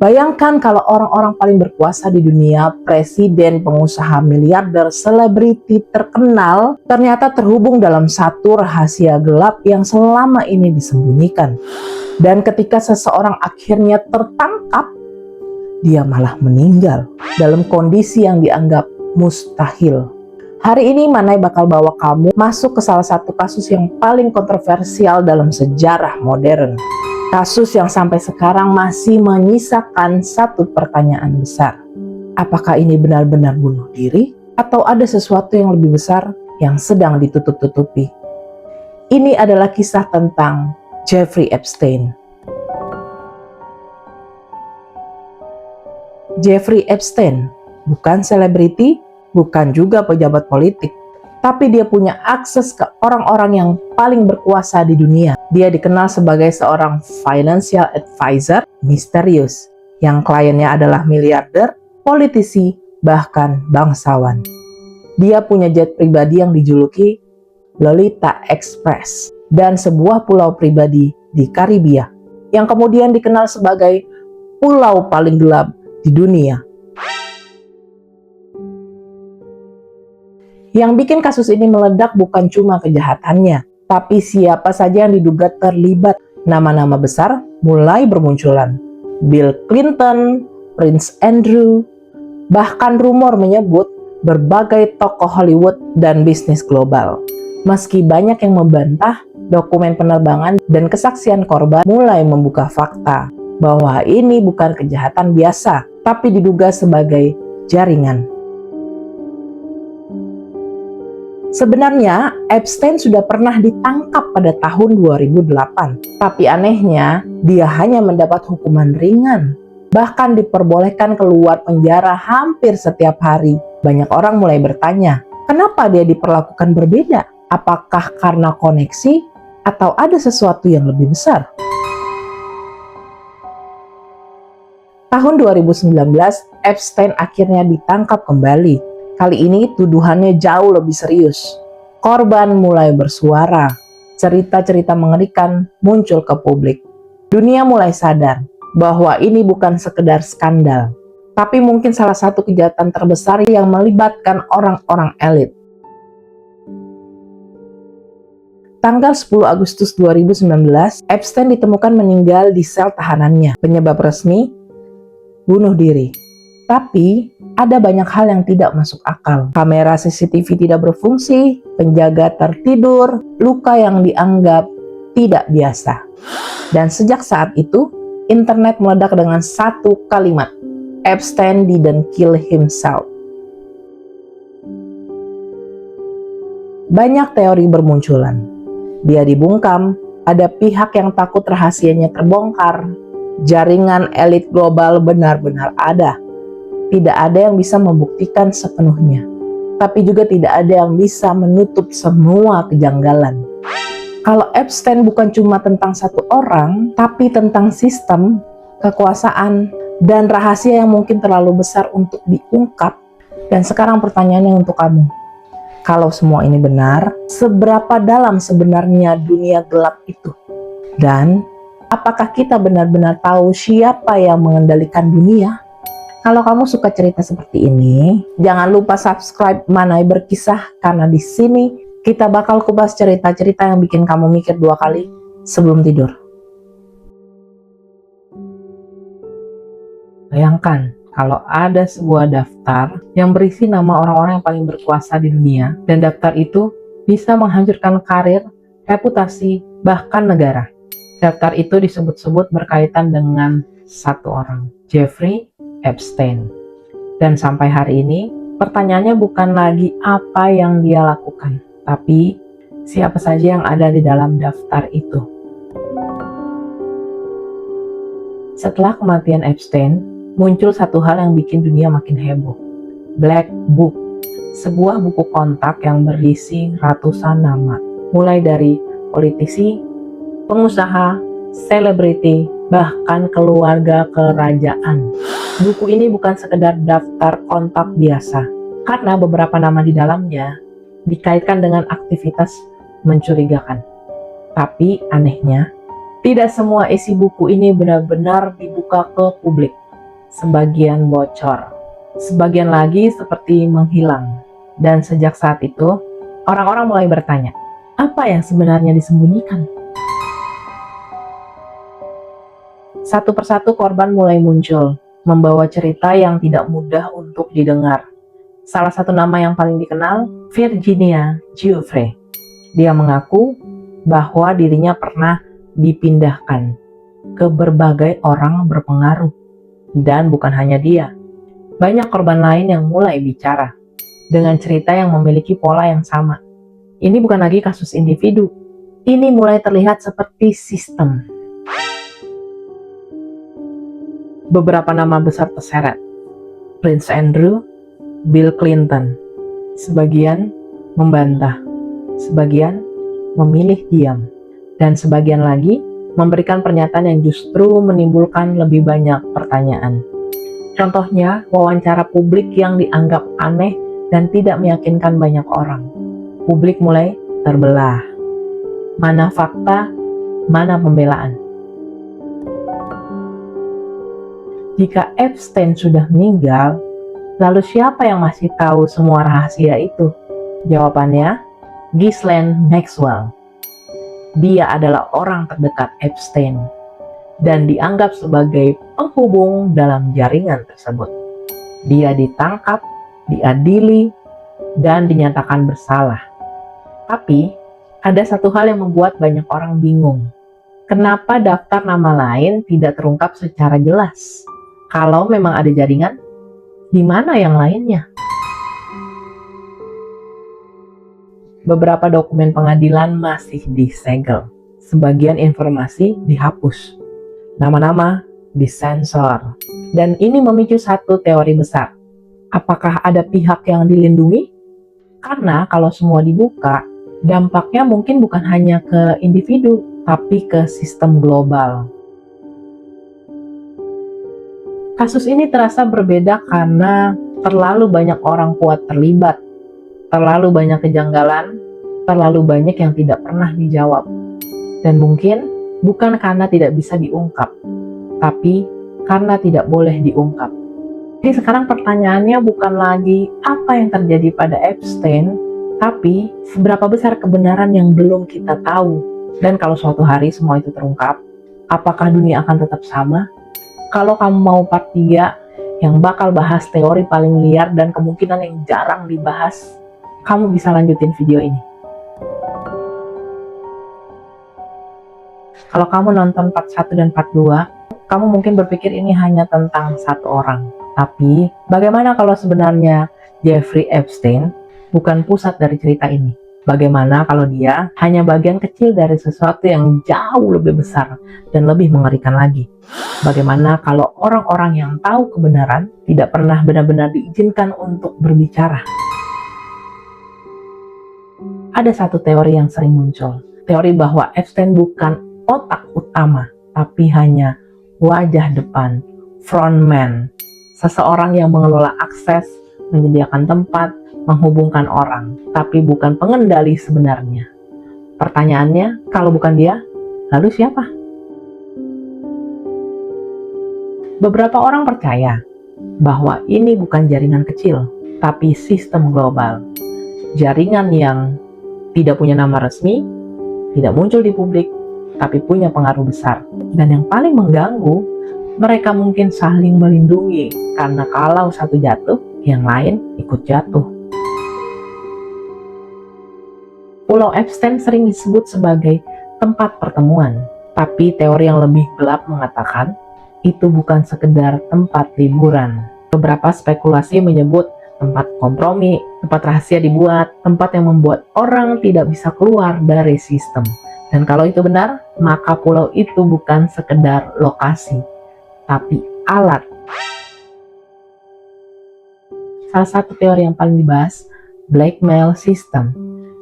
Bayangkan kalau orang-orang paling berkuasa di dunia, presiden, pengusaha, miliarder, selebriti terkenal, ternyata terhubung dalam satu rahasia gelap yang selama ini disembunyikan. Dan ketika seseorang akhirnya tertangkap, dia malah meninggal dalam kondisi yang dianggap mustahil. Hari ini Manai bakal bawa kamu masuk ke salah satu kasus yang paling kontroversial dalam sejarah modern. Kasus yang sampai sekarang masih menyisakan satu pertanyaan besar. Apakah ini benar-benar bunuh diri? Atau ada sesuatu yang lebih besar yang sedang ditutup-tutupi? Ini adalah kisah tentang Jeffrey Epstein. Jeffrey Epstein bukan selebriti, bukan juga pejabat politik. Tapi dia punya akses ke orang-orang yang paling berkuasa di dunia. Dia dikenal sebagai seorang financial advisor misterius, yang kliennya adalah miliarder, politisi, bahkan bangsawan. Dia punya jet pribadi yang dijuluki Lolita Express, dan sebuah pulau pribadi di Karibia, yang kemudian dikenal sebagai pulau paling gelap di dunia. Yang bikin kasus ini meledak bukan cuma kejahatannya, tapi siapa saja yang diduga terlibat. Nama-nama besar mulai bermunculan. Bill Clinton, Prince Andrew, bahkan rumor menyebut berbagai tokoh Hollywood dan bisnis global. Meski banyak yang membantah, dokumen penerbangan dan kesaksian korban mulai membuka fakta bahwa ini bukan kejahatan biasa, tapi diduga sebagai jaringan. Sebenarnya, Epstein sudah pernah ditangkap pada tahun 2008. Tapi anehnya, dia hanya mendapat hukuman ringan. Bahkan diperbolehkan keluar penjara hampir setiap hari. Banyak orang mulai bertanya, kenapa dia diperlakukan berbeda? Apakah karena koneksi atau ada sesuatu yang lebih besar? Tahun 2019, Epstein akhirnya ditangkap kembali. Kali ini tuduhannya jauh lebih serius. Korban mulai bersuara. Cerita-cerita mengerikan muncul ke publik. Dunia mulai sadar bahwa ini bukan sekedar skandal, tapi mungkin salah satu kejahatan terbesar yang melibatkan orang-orang elit. Tanggal 10 Agustus 2019, Epstein ditemukan meninggal di sel tahanannya. Penyebab resmi, bunuh diri. Tapi ada banyak hal yang tidak masuk akal. Kamera CCTV tidak berfungsi, penjaga tertidur, luka yang dianggap tidak biasa. Dan sejak saat itu, internet meledak dengan satu kalimat, Epstein didn't kill himself. Banyak teori bermunculan. Dia dibungkam, ada pihak yang takut rahasianya terbongkar. Jaringan elit global benar-benar ada. Tidak ada yang bisa membuktikan sepenuhnya, tapi juga tidak ada yang bisa menutup semua kejanggalan. Kalau Epstein bukan cuma tentang satu orang, tapi tentang sistem, kekuasaan, dan rahasia yang mungkin terlalu besar untuk diungkap. Dan sekarang pertanyaannya untuk kamu. Kalau semua ini benar, seberapa dalam sebenarnya dunia gelap itu? Dan apakah kita benar-benar tahu siapa yang mengendalikan dunia? Kalau kamu suka cerita seperti ini, jangan lupa subscribe Manai Berkisah, karena di sini kita bakal kupas cerita-cerita yang bikin kamu mikir 2 kali sebelum tidur. Bayangkan kalau ada sebuah daftar yang berisi nama orang-orang yang paling berkuasa di dunia, dan daftar itu bisa menghancurkan karir, reputasi, bahkan negara. Daftar itu disebut-sebut berkaitan dengan satu orang, Jeffrey Epstein. Dan sampai hari ini, pertanyaannya bukan lagi apa yang dia lakukan, tapi siapa saja yang ada di dalam daftar itu. Setelah kematian Epstein, muncul satu hal yang bikin dunia makin heboh. Black Book, sebuah buku kontak yang berisi ratusan nama, mulai dari politisi, pengusaha, selebriti, bahkan keluarga kerajaan. Buku ini bukan sekedar daftar kontak biasa. karena beberapa nama di dalamnya dikaitkan dengan aktivitas mencurigakan. Tapi anehnya, tidak semua isi buku ini benar-benar dibuka ke publik. Sebagian bocor, sebagian lagi seperti menghilang. Dan sejak saat itu, orang-orang mulai bertanya, apa yang sebenarnya disembunyikan? Satu persatu korban mulai muncul, membawa cerita yang tidak mudah untuk didengar. Salah satu nama yang paling dikenal, Virginia Giuffre. Dia mengaku bahwa dirinya pernah dipindahkan ke berbagai orang berpengaruh. Dan bukan hanya dia, banyak korban lain yang mulai bicara dengan cerita yang memiliki pola yang sama. Ini bukan lagi kasus individu, ini mulai terlihat seperti sistem. Beberapa nama besar terseret, Prince Andrew, Bill Clinton. Sebagian membantah, sebagian memilih diam, dan sebagian lagi memberikan pernyataan yang justru menimbulkan lebih banyak pertanyaan. Contohnya, wawancara publik yang dianggap aneh dan tidak meyakinkan banyak orang. Publik mulai terbelah. Mana fakta, mana pembelaan. Jika Epstein sudah meninggal, lalu siapa yang masih tahu semua rahasia itu? Jawabannya, Ghislaine Maxwell. Dia adalah orang terdekat Epstein dan dianggap sebagai penghubung dalam jaringan tersebut. Dia ditangkap, diadili, dan dinyatakan bersalah. Tapi, ada satu hal yang membuat banyak orang bingung. Kenapa daftar nama lain tidak terungkap secara jelas? Kalau memang ada jaringan, di mana yang lainnya? Beberapa dokumen pengadilan masih disegel. Sebagian informasi dihapus. Nama-nama disensor. Dan ini memicu satu teori besar. Apakah ada pihak yang dilindungi? Karena kalau semua dibuka, dampaknya mungkin bukan hanya ke individu, tapi ke sistem global. Kasus ini terasa berbeda karena terlalu banyak orang kuat terlibat, terlalu banyak kejanggalan, terlalu banyak yang tidak pernah dijawab. Dan mungkin bukan karena tidak bisa diungkap, tapi karena tidak boleh diungkap. Jadi sekarang pertanyaannya bukan lagi apa yang terjadi pada Epstein, tapi seberapa besar kebenaran yang belum kita tahu. Dan kalau suatu hari semua itu terungkap, apakah dunia akan tetap sama? Kalau kamu mau part 3 yang bakal bahas teori paling liar dan kemungkinan yang jarang dibahas, kamu bisa lanjutin video ini. Kalau kamu nonton part 1 dan part 2, kamu mungkin berpikir ini hanya tentang satu orang. Tapi, bagaimana kalau sebenarnya Jeffrey Epstein bukan pusat dari cerita ini? Bagaimana kalau dia hanya bagian kecil dari sesuatu yang jauh lebih besar dan lebih mengerikan lagi? Bagaimana kalau orang-orang yang tahu kebenaran tidak pernah benar-benar diizinkan untuk berbicara? Ada satu teori yang sering muncul. Teori bahwa Epstein bukan otak utama, tapi hanya wajah depan, frontman. Seseorang yang mengelola akses, menyediakan tempat, menghubungkan orang, tapi bukan pengendali sebenarnya. Pertanyaannya, kalau bukan dia, lalu siapa? Beberapa orang percaya bahwa ini bukan jaringan kecil, tapi sistem global. Jaringan yang tidak punya nama resmi, tidak muncul di publik, tapi punya pengaruh besar. Dan yang paling mengganggu, mereka mungkin saling melindungi, karena kalau satu jatuh, yang lain ikut jatuh. Pulau Epstein sering disebut sebagai tempat pertemuan, tapi teori yang lebih gelap mengatakan itu bukan sekedar tempat liburan. Beberapa spekulasi menyebut tempat kompromi, tempat rahasia dibuat, tempat yang membuat orang tidak bisa keluar dari sistem. Dan kalau itu benar, maka pulau itu bukan sekedar lokasi, tapi alat. Salah satu teori yang paling dibahas, blackmail system.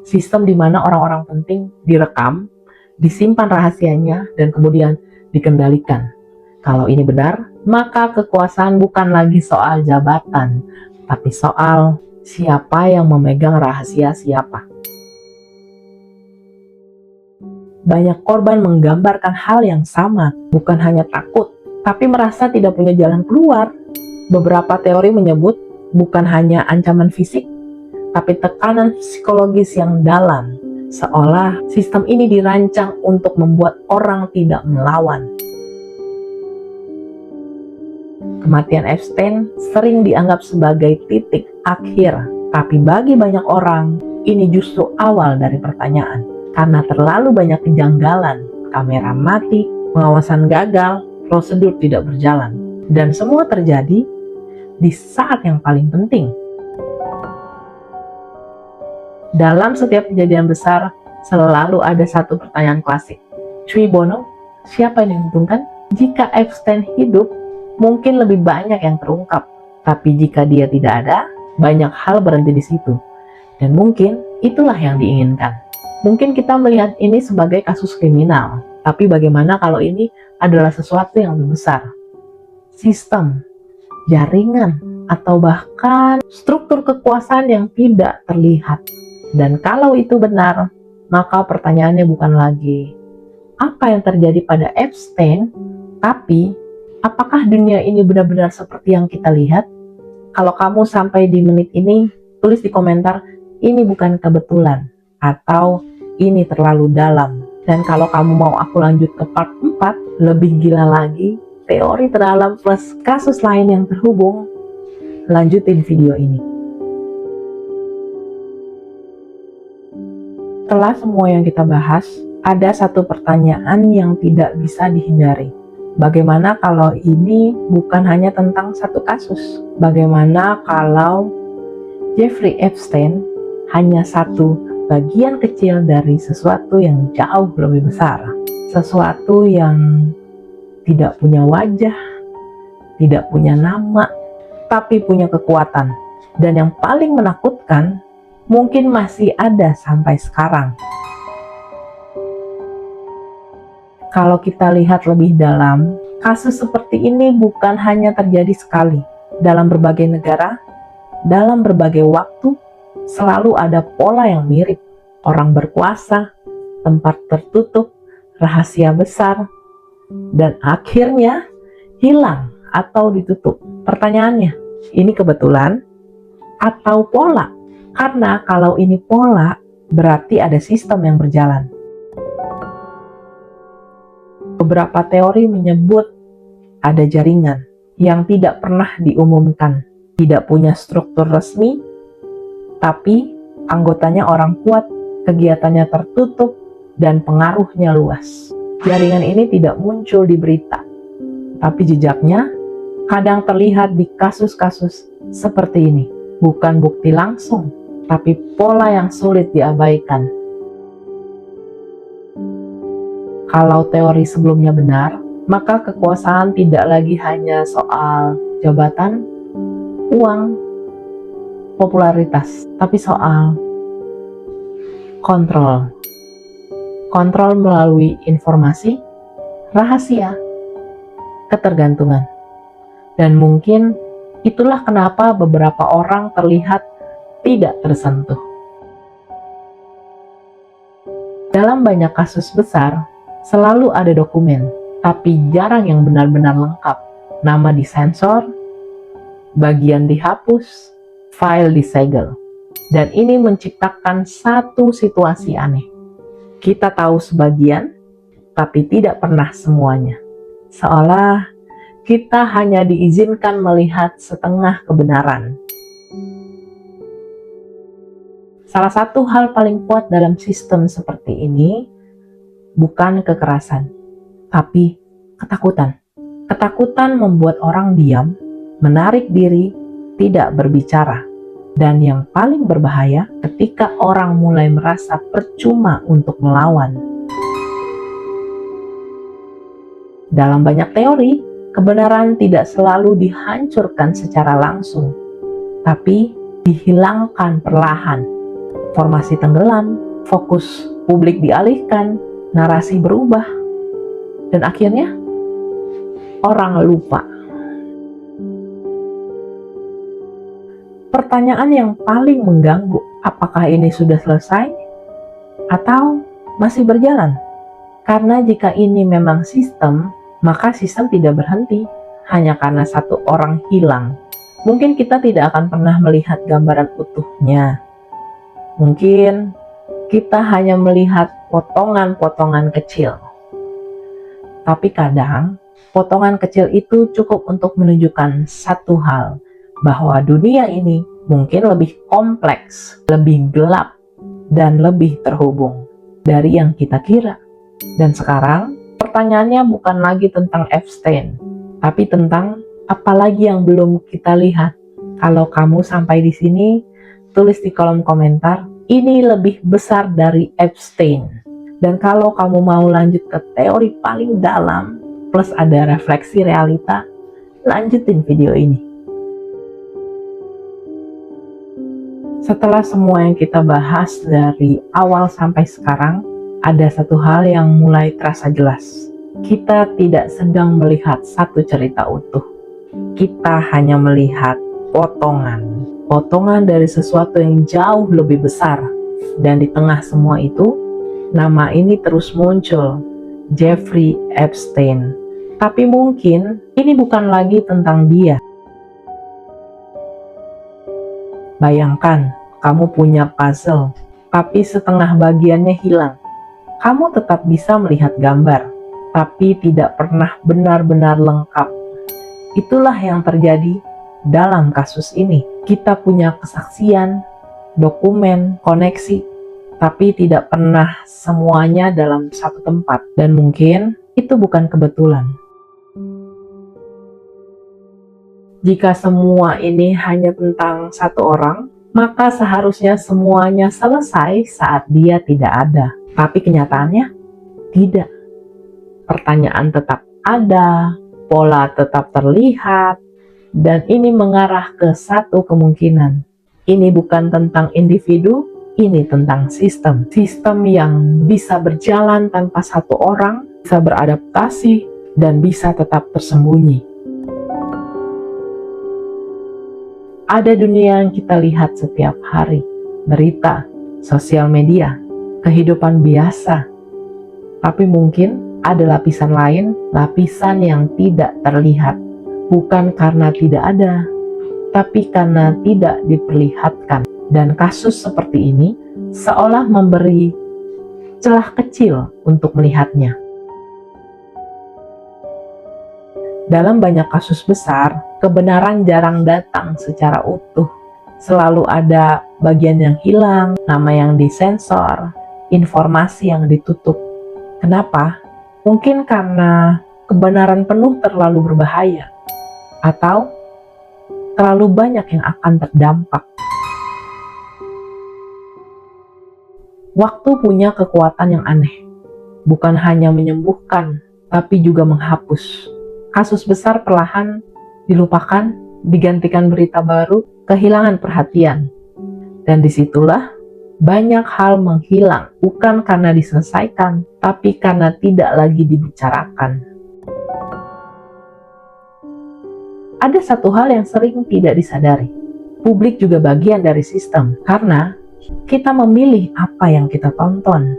Sistem di mana orang-orang penting direkam, disimpan rahasianya, dan kemudian dikendalikan. Kalau ini benar, maka kekuasaan bukan lagi soal jabatan, tapi soal Siapa yang memegang rahasia siapa? Banyak korban menggambarkan hal yang sama, bukan hanya takut, tapi merasa tidak punya jalan keluar. Beberapa teori menyebut bukan hanya ancaman fisik, tapi tekanan psikologis yang dalam, seolah sistem ini dirancang untuk membuat orang tidak melawan. Kematian Epstein sering dianggap sebagai titik akhir, tapi bagi banyak orang, ini justru awal dari pertanyaan. Karena terlalu banyak kejanggalan, kamera mati, pengawasan gagal, prosedur tidak berjalan, dan semua terjadi di saat yang paling penting. Dalam setiap kejadian besar, selalu ada satu pertanyaan klasik. Cui bono, siapa yang diuntungkan? Jika Epstein hidup, mungkin lebih banyak yang terungkap. Tapi jika dia tidak ada, banyak hal berhenti di situ. Dan mungkin itulah yang diinginkan. Mungkin kita melihat ini sebagai kasus kriminal. Tapi bagaimana kalau ini adalah sesuatu yang lebih besar? Sistem, jaringan, atau bahkan struktur kekuasaan yang tidak terlihat. Dan kalau itu benar, maka pertanyaannya bukan lagi apa yang terjadi pada Epstein, tapi apakah dunia ini benar-benar seperti yang kita lihat? Kalau kamu sampai di menit ini, tulis di komentar, ini bukan kebetulan, atau ini terlalu dalam. Dan kalau kamu mau aku lanjut ke part 4, lebih gila lagi, teori terdalam plus kasus lain yang terhubung, lanjutin video ini. Setelah semua yang kita bahas, ada satu pertanyaan yang tidak bisa dihindari. Bagaimana kalau ini bukan hanya tentang satu kasus? Bagaimana kalau Jeffrey Epstein hanya satu bagian kecil dari sesuatu yang jauh lebih besar? Sesuatu yang tidak punya wajah, tidak punya nama, tapi punya kekuatan. Dan yang paling menakutkan, mungkin masih ada sampai sekarang. Kalau kita lihat lebih dalam, kasus seperti ini bukan hanya terjadi sekali. Dalam berbagai negara, dalam berbagai waktu, selalu ada pola yang mirip. Orang berkuasa, tempat tertutup, rahasia besar, dan akhirnya hilang atau ditutup. Pertanyaannya, ini kebetulan atau pola? Karena kalau ini pola, berarti ada sistem yang berjalan. Beberapa teori menyebut ada jaringan yang tidak pernah diumumkan, tidak punya struktur resmi, tapi anggotanya orang kuat, kegiatannya tertutup, dan pengaruhnya luas. Jaringan ini tidak muncul di berita, tapi jejaknya kadang terlihat di kasus-kasus seperti ini. Bukan bukti langsung, tapi pola yang sulit diabaikan. Kalau teori sebelumnya benar, maka kekuasaan tidak lagi hanya soal jabatan, uang, popularitas, tapi soal kontrol. Kontrol melalui informasi, rahasia, ketergantungan. Dan mungkin itulah kenapa beberapa orang terlihat tidak tersentuh. Dalam banyak kasus besar, selalu ada dokumen, tapi jarang yang benar-benar lengkap. Nama disensor, bagian dihapus, file disegel. Dan ini menciptakan satu situasi aneh. Kita tahu sebagian, tapi tidak pernah semuanya. Seolah kita hanya diizinkan melihat setengah kebenaran. Salah satu hal paling kuat dalam sistem seperti ini bukan kekerasan, tapi ketakutan. Ketakutan membuat orang diam, menarik diri, tidak berbicara. Dan yang paling berbahaya ketika orang mulai merasa percuma untuk melawan. Dalam banyak teori, kebenaran tidak selalu dihancurkan secara langsung, tapi dihilangkan perlahan. Formasi tenggelam, fokus publik dialihkan, narasi berubah, dan akhirnya orang lupa. Pertanyaan yang paling mengganggu, apakah ini sudah selesai atau masih berjalan? Karena jika ini memang sistem, maka sistem tidak berhenti hanya karena satu orang hilang. Mungkin kita tidak akan pernah melihat gambaran utuhnya. Mungkin kita hanya melihat potongan-potongan kecil. Tapi kadang, potongan kecil itu cukup untuk menunjukkan satu hal, bahwa dunia ini mungkin lebih kompleks, lebih gelap, dan lebih terhubung dari yang kita kira. Dan sekarang, pertanyaannya bukan lagi tentang Epstein, tapi tentang apa lagi yang belum kita lihat. Kalau kamu sampai di sini, tulis di kolom komentar, ini lebih besar dari Epstein. Dan kalau kamu mau lanjut ke teori paling dalam, plus ada refleksi realita, lanjutin video ini. Setelah semua yang kita bahas dari awal sampai sekarang, ada satu hal yang mulai terasa jelas. Kita tidak sedang melihat satu cerita utuh. Kita hanya melihat potongan dari sesuatu yang jauh lebih besar. Dan di tengah semua itu, nama ini terus muncul, Jeffrey Epstein. Tapi mungkin ini bukan lagi tentang dia. Bayangkan, kamu punya puzzle, tapi setengah bagiannya hilang. Kamu tetap bisa melihat gambar, tapi tidak pernah benar-benar lengkap. Itulah yang terjadi dalam kasus ini. Kita punya kesaksian, dokumen, koneksi, tapi tidak pernah semuanya dalam satu tempat. Dan mungkin itu bukan kebetulan. Jika semua ini hanya tentang satu orang, maka seharusnya semuanya selesai saat dia tidak ada. Tapi kenyataannya tidak. Pertanyaan tetap ada, pola tetap terlihat, dan ini mengarah ke satu kemungkinan. Ini bukan tentang individu, ini tentang sistem. Sistem yang bisa berjalan tanpa satu orang, bisa beradaptasi, dan bisa tetap tersembunyi. Ada dunia yang kita lihat setiap hari, berita, sosial media, kehidupan biasa. Tapi mungkin ada lapisan lain, lapisan yang tidak terlihat. Bukan karena tidak ada, tapi karena tidak diperlihatkan. Dan kasus seperti ini seolah memberi celah kecil untuk melihatnya. Dalam banyak kasus besar, kebenaran jarang datang secara utuh. Selalu ada bagian yang hilang, nama yang disensor, informasi yang ditutup. Kenapa? Mungkin karena kebenaran penuh terlalu berbahaya, atau terlalu banyak yang akan terdampak. Waktu punya kekuatan yang aneh, bukan hanya menyembuhkan, tapi juga menghapus. Kasus besar perlahan dilupakan, digantikan berita baru, kehilangan perhatian. Dan disitulah banyak hal menghilang, bukan karena diselesaikan, tapi karena tidak lagi dibicarakan. Ada satu hal yang sering tidak disadari. Publik juga bagian dari sistem, karena kita memilih apa yang kita tonton.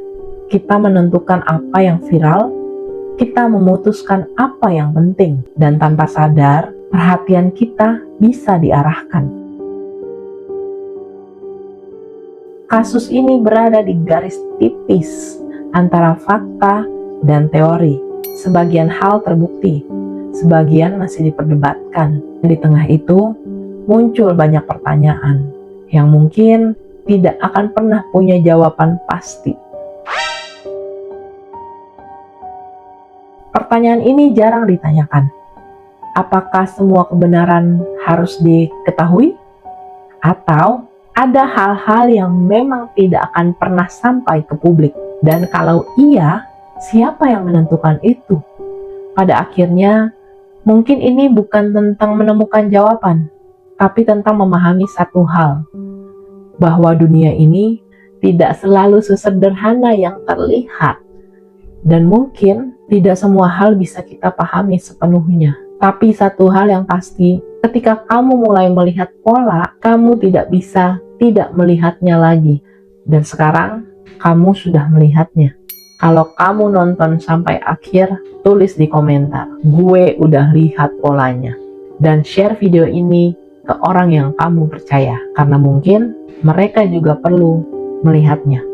Kita menentukan apa yang viral, kita memutuskan apa yang penting, dan tanpa sadar, perhatian kita bisa diarahkan. Kasus ini berada di garis tipis antara fakta dan teori. Sebagian hal terbukti, sebagian masih diperdebatkan. Di tengah itu, muncul banyak pertanyaan yang mungkin tidak akan pernah punya jawaban pasti. Pertanyaan ini jarang ditanyakan. Apakah semua kebenaran harus diketahui? Atau ada hal-hal yang memang tidak akan pernah sampai ke publik? Dan kalau iya, siapa yang menentukan itu? Pada akhirnya, mungkin ini bukan tentang menemukan jawaban, tapi tentang memahami satu hal, bahwa dunia ini tidak selalu sesederhana yang terlihat. Dan mungkin tidak semua hal bisa kita pahami sepenuhnya. Tapi satu hal yang pasti, Ketika kamu mulai melihat pola, kamu tidak bisa tidak melihatnya lagi. Dan sekarang, kamu sudah melihatnya. Kalau kamu nonton sampai akhir, tulis di komentar, gue udah lihat polanya. Dan share video ini ke orang yang kamu percaya, karena mungkin mereka juga perlu melihatnya.